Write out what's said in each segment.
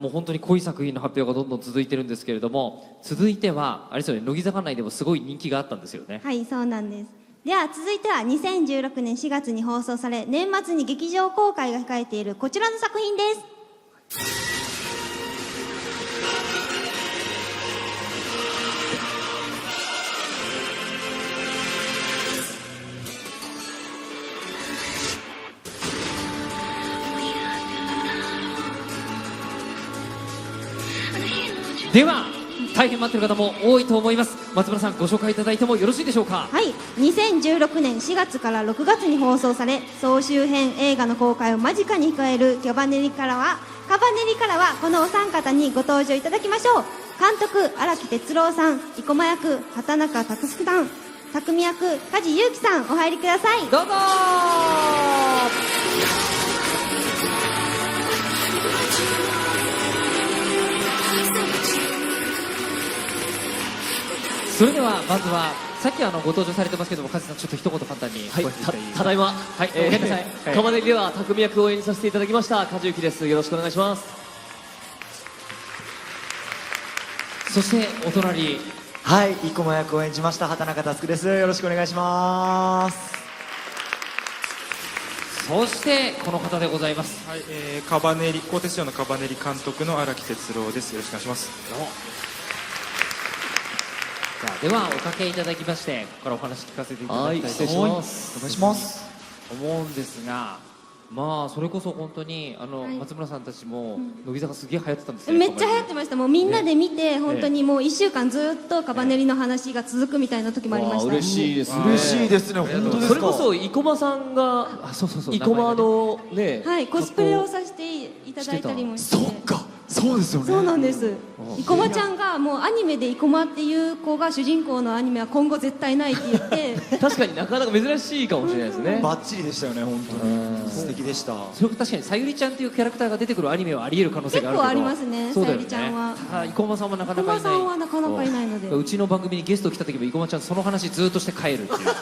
もう本当に濃い作品の発表がどんどん続いてるんですけれども、続いてはあれですよね、乃木坂内でもすごい人気があったんですよね。はい、そうなんです。では続いては2016年4月に放送され、年末に劇場公開が控えているこちらの作品です。では大変待っている方も多いと思います。松村さん、ご紹介いただいてもよろしいでしょうか。はい、2016年4月から6月に放送され、総集編映画の公開を間近に控えるカバネリからはこのお三方にご登場いただきましょう。監督荒木哲郎さん、生駒役畑中卓助さん、匠役梶裕貴さん、お入りください。どうぞ。それではまずはさっきご登場されてますけども、梶さん、ちょっと一言簡単にはい、ご挨拶いただいてただいま、はい、ごめんなさい。カバネリでは匠役を演じさせていただきました梶裕貴です。よろしくお願いします。そしてお隣、はい、生駒役を演じました畑中佑です。よろしくお願いします。そしてこの方でございます。はい、カバネリ、鋼鉄城のカバネリ監督の荒木哲郎です。よろしくお願いします。さあ、ではおかけいただきまして、ここからお話聞かせていただきたいとはい、失礼します。お願いします。思うんですが、まあそれこそ本当にい松村さんたちも乃木坂すげえ流行ってたんですよ。めっちゃ流行ってました。もうみんなで見て、本当にもう1週間ずっとカバネリの話が続くみたいな時もありました。嬉しいですね。嬉しいですね、本当ですか。それこそ生駒さんがあ、そうそうそう、生駒のね、はい、コスプレをさせていただいたりもして。そっか、そうですよね。そうなんです。生駒ちゃんがもうアニメで生駒っていう子が主人公のアニメは今後絶対ないって言って確かになかなか珍しいかもしれないですね。バッチリでしたよね、本当に。素敵でした。それ確かにさゆりちゃんっていうキャラクターが出てくるアニメはあり得る可能性があるけど、結構ありますね、そうだよね。さゆりちゃんは。ただ生駒さんはなかなかいない。生駒さんはなかなかいないので、うちの番組にゲスト来た時も生駒ちゃんその話ずっとして帰るっていうやっ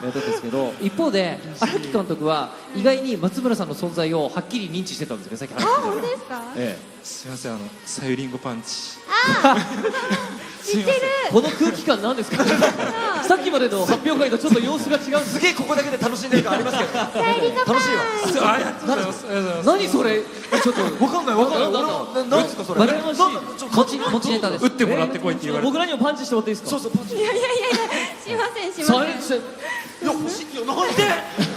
たんですけど、一方で荒木監督は意外に松村さんの存在をはっきり認知してたんですよね、さっき話あ、してたら。本当ですか？えすみません、さゆりんごパンチ。知ってる。この空気感なんですかさっきまでの発表会とちょっと様子が違うんです。すげえここだけで楽しんでる感ありますけど。さゆりんごパン楽しいわ。ありがとうございます。ありがとうございます。何それちょっとわかんないわかんない。なんだ俺なんですかそれ。羨ましい。持ちネタです。打ってもらってこいって言われて。僕らにもパンチしてもらっていいですか。そうそう、パンチ。いやしませんしません。さいや、欲しいよ、なんで。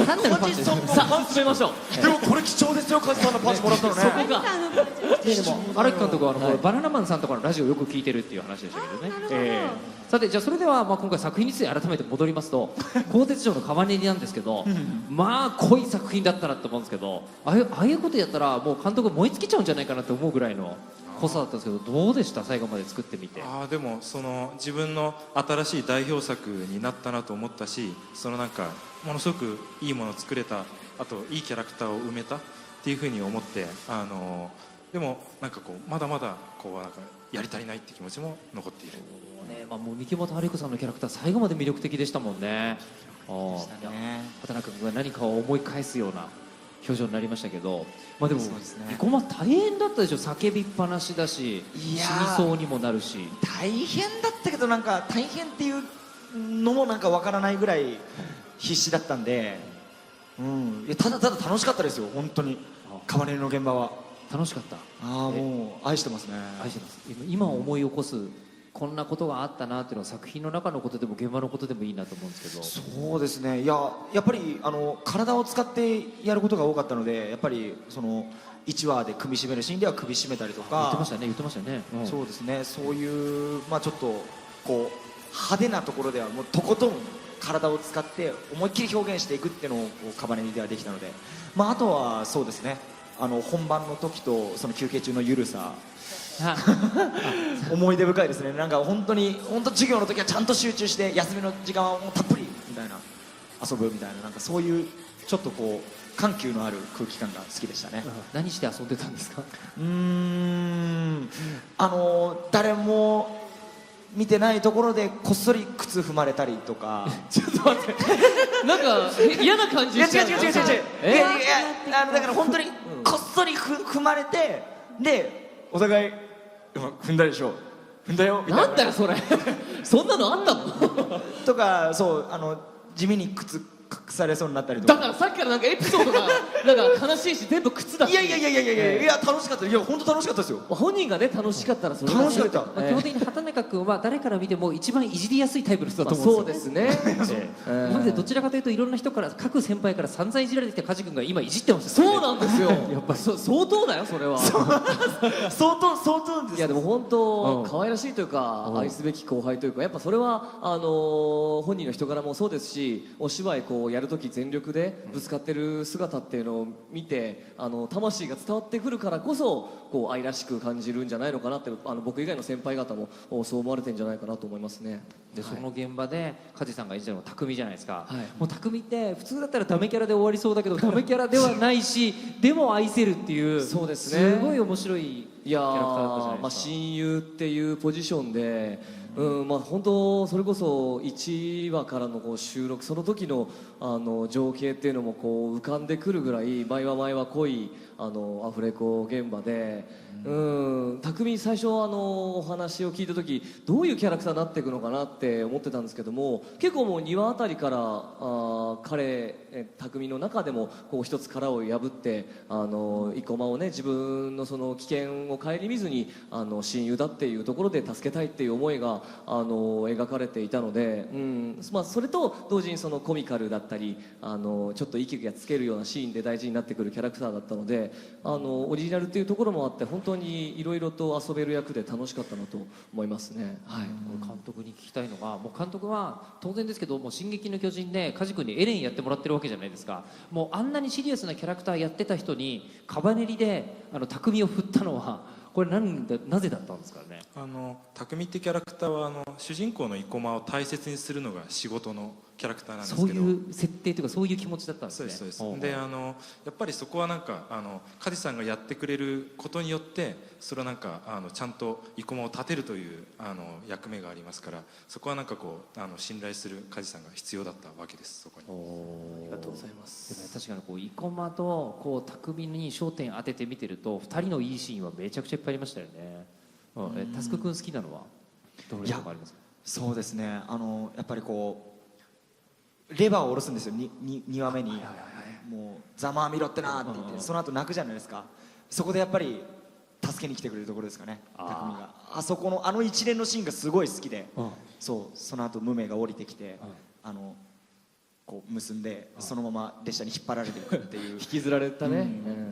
なんでのパンチですか。さあ進めましょう。でもこれ貴重ですよ、カズさんのパンチもらったのね。そこがでも荒木監督はバナナマンさんとかのラジオをよく聞いてるっていう話でしたけどね。あーなるほどさて、じゃあそれでは今回作品について改めて戻りますと、鋼鉄城のカバネリなんですけど、まあ濃い作品だったなと思うんですけど、ああいうことやったらもう監督燃え尽きちゃうんじゃないかなと思うぐらいの濃さだったんですけど、どうでした、最後まで作ってみて。でも自分の新しい代表作になったなと思ったし、なんかものすごくいいものを作れた、あといいキャラクターを埋めたっていうふうに思って、でもなんかまだまだなんかやり足りないって気持ちも残っている。もう三木本春彦さんのキャラクター最後まで魅力的でしたもんね。畑中君が何かを思い返すような表情になりましたけど、でも生駒大変だったでしょ。叫びっぱなしだし、死にそうにもなるし。大変だったけど、なんか大変っていうのもなんかわからないぐらい必死だったんで、いや、ただただ楽しかったですよ、本当に。カバネリの現場は楽しかった。もう愛してますね。愛してます。今思い起こすこんなことがあったなっていうのは、作品の中のことでも現場のことでもいいなと思うんですけど。そうですね。いや、やっぱり体を使ってやることが多かったので、やっぱり1話で首絞めるシーンでは首絞めたりとか。言ってましたね、言ってましたね。そうですね。そういうちょっと派手なところではもうとことん体を使って思いっきり表現していくっていうのをカバネリではできたので、あとはそうですね。本番の時と休憩中のゆるさ。思い出深いですね。なんか本当授業の時はちゃんと集中して、休みの時間はもうたっぷりみたいな遊ぶみたいな、なんかそういうちょっと緩急のある空気感が好きでしたね。何して遊んでたんですか。誰も見てないところでこっそり靴踏まれたりとか。ちょっと待ってなんか嫌な感じしちゃう。いやだから本当にこっそり踏まれて、でお互い踏んだでしょ、踏んだよみたいななんだよそれそんなのあったのとか、そう地味に靴隠されそうになったりとか。だからさっきからなんかエピソードがなんか悲しいし全部靴だし、いや楽しかった、いや本当楽しかったですよ。本人がね楽しかったらそれ楽しかったまあ基本的に畑中君は誰から見ても一番いじりやすいタイプの人だと思そううんですよ。ですねなのでどちらかというといろんな人から各先輩から散々いじられてきた梶君が今いじってましたそうなんですよやっぱり相当だよそれは相当です。いやでも本当うん可愛らしいというかうん愛すべき後輩というか、やっぱそれは本人の人柄もそうですし、お芝居こうやる時全力でぶつかってる姿っていうのを見て魂が伝わってくるからこそこう愛らしく感じるんじゃないのかなって、僕以外の先輩方もそう思われてんじゃないかなと思いますね。でその現場で梶さんが演じたのは匠じゃないですか、はいもう匠って普通だったらダメキャラで終わりそうだけどダメキャラではないしでも愛せるっていうそうですねすごい面白いいやキャラクターだったじゃないまあ、ですか。親友っていうポジションで、まあ、本当それこそ1話からのこう収録その時の情景っていうのもこう浮かんでくるぐらい毎話濃いアフレコ現場で、匠最初お話を聞いた時どういうキャラクターになっていくのかなって思ってたんですけども、結構もう2話あたりから匠の中でもこう一つ殻を破って生駒をね自分のその危険を顧みずに親友だっていうところで助けたいっていう思いが描かれていたので、まあ、それと同時にそのコミカルだったりちょっと息がつけるようなシーンで大事になってくるキャラクターだったのでオリジナルっていうところもあって本当にいろいろと遊べる役で楽しかったなと思いますね。はい、監督に聞きたいのがもう監督は当然ですけどもう進撃の巨人で梶君にエレンやってもらってるわけじゃないですか。もうあんなにシリアスなキャラクターやってた人にカバネリで匠を振ったのはこれなぜだったんですかね。匠ってキャラクターは主人公の生駒を大切にするのが仕事のキャラクターなんですけど、そういう設定というかそういう気持ちだったんですね。そうですそうですほうほうでやっぱりそこはなんか梶さんがやってくれることによってそれはなんかちゃんと生駒を立てるという役目がありますから、そこはなんかこう信頼する梶さんが必要だったわけです。そこにありがとうございますでも確かにこう生駒とこう匠に焦点当てて見てると2人のいいシーンはめちゃくちゃいっぱいありましたよね。タスク君好きなのはどれとかありますか。そうですね、やっぱりこうレバーを下ろすんですよ、2話目に、もうざまあみろってなって言って、その後泣くじゃないですか。そこでやっぱり助けに来てくれるところですかね、匠が。あそこの一連のシーンがすごい好きで、そうその後無名が降りてきて、こう結んでそのまま列車に引っ張られていくっていう引きずられたね、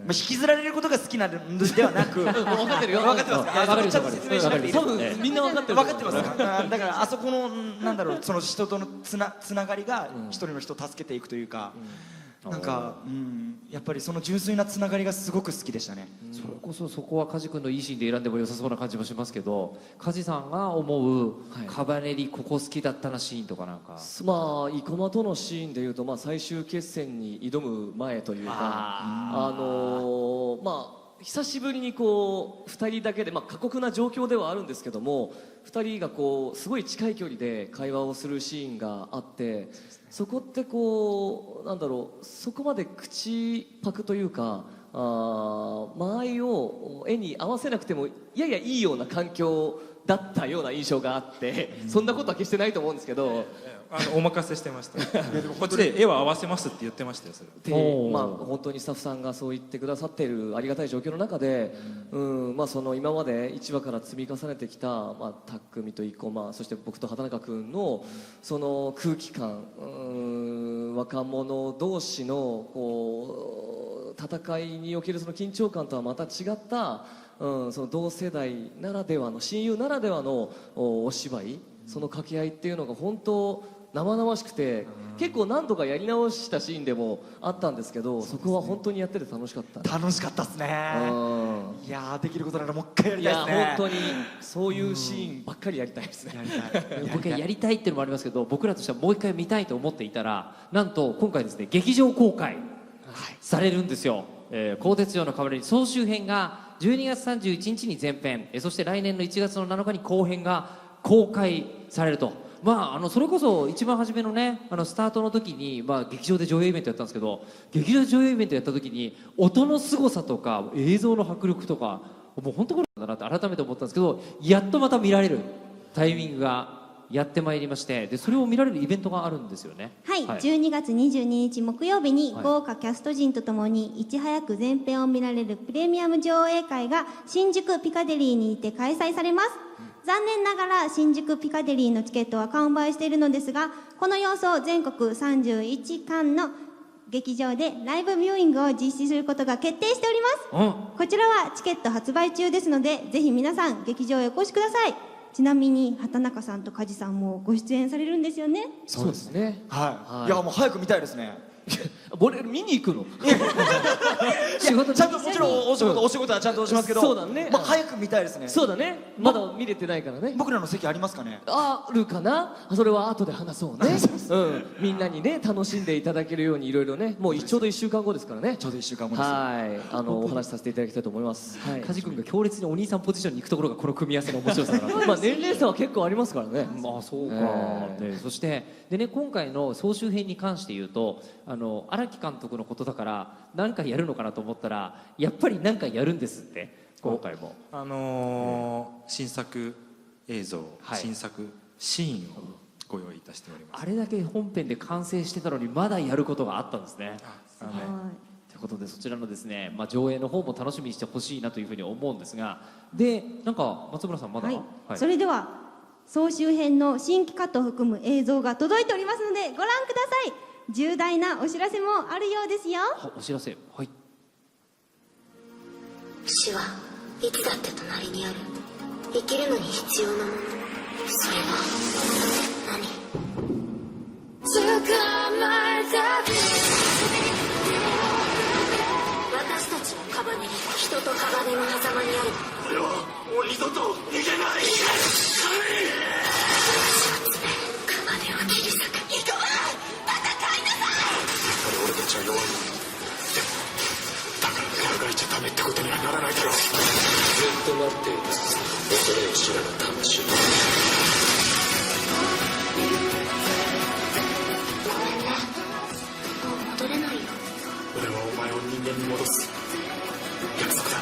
引きずられることが好きなんではなく分かってるよ分かってますか。わかるちゃんと説明しなくていいです多分みんな分かってる分かってますか。だからあそこのなんだろう、その人とのつながりが一人の人を助けていくというか、なんかやっぱりその純粋なつながりがすごく好きでしたね。それこそそこは梶君のいいシーンで選んでも良さそうな感じもしますけど、梶さんが思うカバネリここ好きだったなシーンとかなんか。まあ生駒とのシーンでいうと、まあ、最終決戦に挑む前というかまあ久しぶりにこう2人だけで、まあ、過酷な状況ではあるんですけども2人がこうすごい近い距離で会話をするシーンがあって、そこってこうなんだろう、そこまで口パクというか間合いを絵に合わせなくてもややいいような環境だったような印象があって、そんなことは決してないと思うんですけど。お任せしてましたこっちで絵は合わせますって言ってましたよ、それでまあ、本当にスタッフさんがそう言ってくださっているありがたい状況の中で、まあ、その今まで1話から積み重ねてきた、まあ、匠と生駒、そして僕と畑中君のその空気感、若者同士のこう戦いにおけるその緊張感とはまた違ったその同世代ならではの親友ならではのお芝居、その掛け合いっていうのが本当生々しくて、結構何度かやり直したシーンでもあったんですけど、そこは本当にやってて楽しかった。楽しかったっすね。いやー、できることならもう一回やりいやたいですね。本当にそういうシーンばっかりやりたいですね。やりたい。もう一回やりたいっていうのもありますけど、僕らとしてはもう一回見たいと思っていたら、なんと今回ですね劇場公開されるんですよ。鋼鉄城の代わりに総集編が12月31日に前編、そして来年の1月の7日に後編が公開されると。まあ、それこそ一番初めのねスタートの時に、まあ、劇場で上映イベントやったんですけど、劇場上映イベントやった時に音の凄さとか映像の迫力とかもう本当これなんだなって改めて思ったんですけど、やっとまた見られるタイミングがやってまいりまして、でそれを見られるイベントがあるんですよね。はい、12月22日木曜日に豪華キャスト陣とともにいち早く全編を見られるプレミアム上映会が新宿ピカデリーにて開催されます。残念ながら新宿ピカデリーのチケットは完売しているのですが、この様子を全国31館の劇場でライブミューイングを実施することが決定しております。こちらはチケット発売中ですので、ぜひ皆さん劇場へお越しください。ちなみに畑中さんと梶さんもご出演されるんですよね。そうですね。はい、いやもう早く見たいですね。俺見に行くの？仕事ちゃんともちろんお仕事はちゃんとしますけど、そうだね。まあ早く見たいですね。そうだね。まだ見れてないからね。僕らの席ありますかね？あるかな。それは後で話そうね。みんなにね楽しんでいただけるようにいろいろね、もうちょうど1週間後ですからね。ちょうど1週間後です。はい、お話しさせていただきたいと思います。梶君が強烈にお兄さんポジションに行くところがこの組み合わせの面白さだな。まあ年齢差は結構ありますからね。まあそうか。そしてでね、今回の総集編に関して言うと、荒木監督のことだから何回やるのかなと思ったら、やっぱり何回やるんですって。今回も新作映像、新作シーンをご用意いたしております。あれだけ本編で完成してたのにまだやることがあったんですね。ということでそちらのですね、上映の方も楽しみにしてほしいなというふうに思うんですが、でなんか松村さんまだ、それでは総集編の新規カットを含む映像が届いておりますのでご覧ください。重大なお知らせもあるようですよ。お知らせ、はい。死はいつだって隣にある。生きるのに必要なもの、それは何？私たちのカバネリ、人とカバネの狭間にある。俺はもう二度と逃げない。カバネを切り裂く。行こう、戦いなさい。俺たちは弱い。でもだから戦いちゃダメってことにはならないだろう。ずっと待っていた。恐れを知らぬ魂。ごめんね。もう戻れないよ。俺はお前を人間に戻す。約束だ。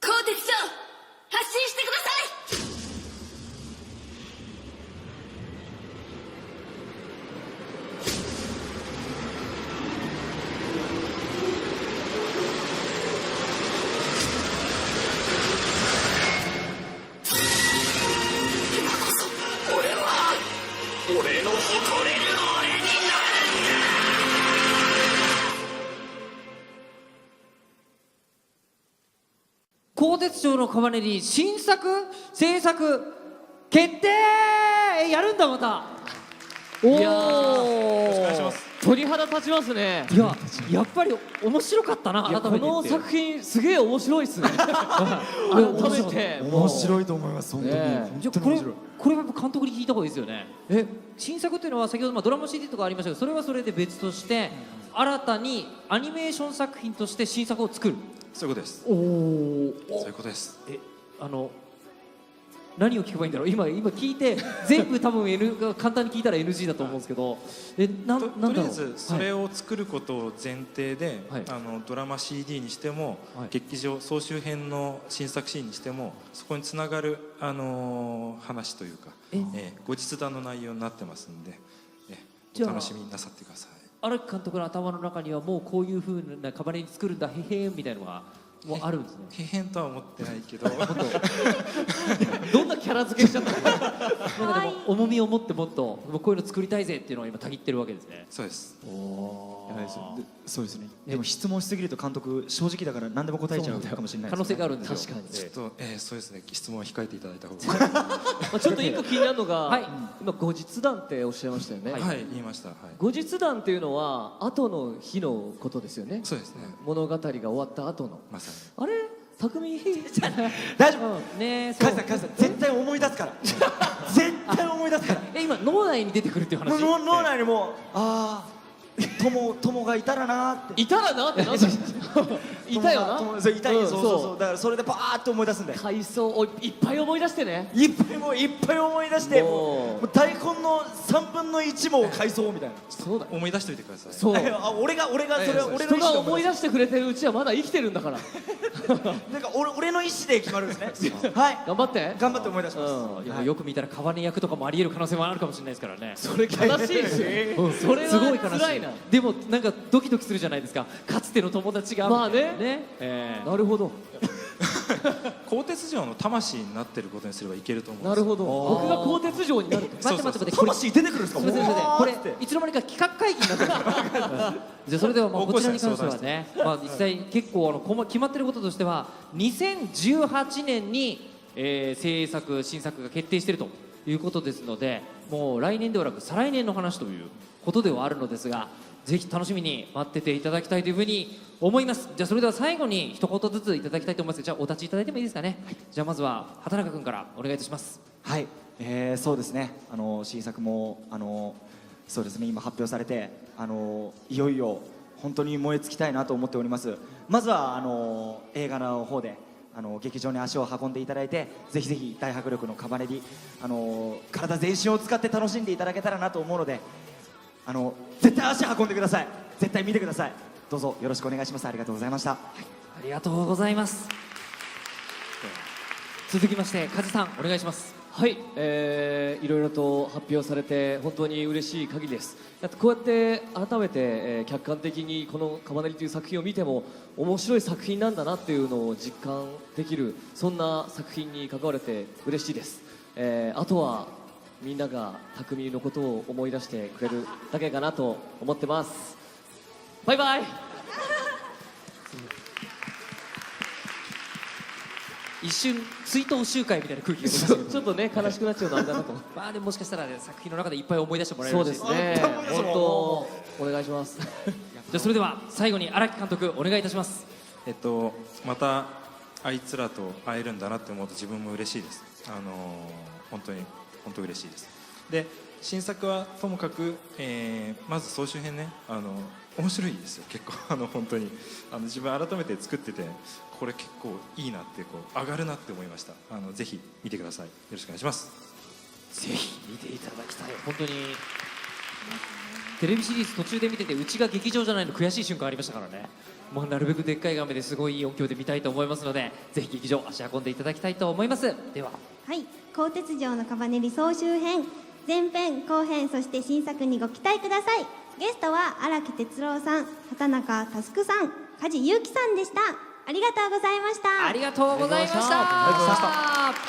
鋼鉄長、発進してください。今こそ俺は俺の誇れる俺になる。鋼鉄町のカバネリ新作制作決定。やるんだまた。いやお願いします。鳥肌立ちますね。いややっぱり面白かったな。改めてこの作品すげえ面白いっすね。改めて面白いと思います。本当にじゃあこれはやっぱ監督に聞いた方がいいですよね。新作っていうのは先ほどドラマ CD とかありましたけど、それはそれで別として新たにアニメーション作品として新作を作る。そういうことです。おお、そういうことです。何を聞けばいいんだろう。今聞いて全部多分 N が簡単に聞いたら NG だと思うんですけど、とりあえずそれを作ることを前提で、ドラマ CD にしても、劇場総集編の新作シーンにしてもそこにつながる、話というか、後日談の内容になってますんで、お楽しみになさってください。荒木監督の頭の中にはもうこういう風なカバネに作るんだへへみたいなのがもうあるんですね。へへんとは思ってないけどどんなキャラ付けしちゃったの？なんかでも重みを持ってもっとこういうの作りたいぜっていうのを今たぎってるわけですね。そうです。そうですね。でも質問しすぎると監督正直だから何でも答えちゃうかもしれない。可能性があるんですよ。確かに。ちょっと、そうですね。質問は控えていただいた方が。ちょっと一個気になるのが、今後日談っておっしゃいましたよね。はい、言いました。後日談っていうのは後の日のことですよね。そうですね。物語が終わった後の。まさに。あれ、匠大丈夫ね。カズさん絶対思い出すから。絶対思い出すから。今脳内に出てくるっていう話。脳内にも友がいたらなーっていたらなってなんだいたよな。そういたい、うんそうそうそうだからそれでバーッと思い出すんで回想をいっぱい思い出してね。いっぱい思い出してもうもう台本の3分の1も回想みたいなそうだよ。思い出しておいてください。そう。あ俺がそれは俺の人意思でが思い出してくれてるうちはまだ生きてるんだから。なんか俺の意思で決まるんですねはい頑張って。頑張って思い出します、うんいやよく見たらカバネ役とかもありえる可能性もあるかもしれないですからね。それ悲しいし。それすごい悲しいは辛いな。でもなんかドキドキするじゃないですか、かつての友達がまあねみたいななるほど。鋼鉄城の魂になってることにすればいけると思うんですよ。なるほど。僕が鋼鉄城になると。待って待って待って、これ魂出てくるんですかすみませんすみません、これわーっていつの間にか企画会議になってるじゃあそれではまあこちらに関してはね、まあ実際結構決まってることとしては2018年に、新作が決定しているということですので、もう来年ではなく再来年の話ということではあるのですが、ぜひ楽しみに待ってていただきたいというふうに思います。じゃあそれでは最後に一言ずついただきたいと思います。じゃあお立ちいただいてもいいですかね。じゃあまずは畑中君からお願いいたします。はい、そうですね新作もそうですね今発表されていよいよ本当に燃え尽きたいなと思っております。まずは映画の方で劇場に足を運んでいただいて、ぜひぜひ大迫力のカバネリ体全身を使って楽しんでいただけたらなと思うので絶対足運んでください。絶対見てください。どうぞよろしくお願いします。ありがとうございました。ありがとうございます。続きまして梶さんお願いします。はい、いろいろと発表されて本当に嬉しい限りです。だってこうやって改めて、客観的にこの「カバネリ」という作品を見ても面白い作品なんだなっていうのを実感できる、そんな作品に関われて嬉しいです。あとはみんなが匠のことを思い出してくれるだけかなと思ってます。バイバイ。一瞬追悼集会みたいな空気が出ましたけどちょっとね悲しくなっちゃうのあれだなと思って。まあでももしかしたら、ね、作品の中でいっぱい思い出してもらえるそうしですね。本当お願いします。じゃあそれでは最後に荒木監督お願いいたします。またあいつらと会えるんだなって思うと自分も嬉しいです。本当嬉しいです。で新作はともかく、まず総集編ね面白いですよ結構本当に自分改めて作っててこれ結構いいなって上がるなって思いました。ぜひ見てください。よろしくお願いします。ぜひ見ていただきたい。本当にテレビシリーズ途中で見ててうちが劇場じゃないの悔しい瞬間ありましたからね。もうなるべくでっかい画面ですごいいい音響で見たいと思いますので、ぜひ劇場足運んでいただきたいと思います。でははい、鋼鉄城のカバネリ総集編前編後編そして新作にご期待ください。ゲストは荒木哲郎さん、畑中佑さん、梶裕貴さんでした。ありがとうございました。ありがとうございました。ありがとうございまし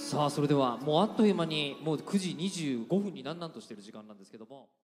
たさあそれではもうあっという間にもう9時25分になんなんとしている時間なんですけども。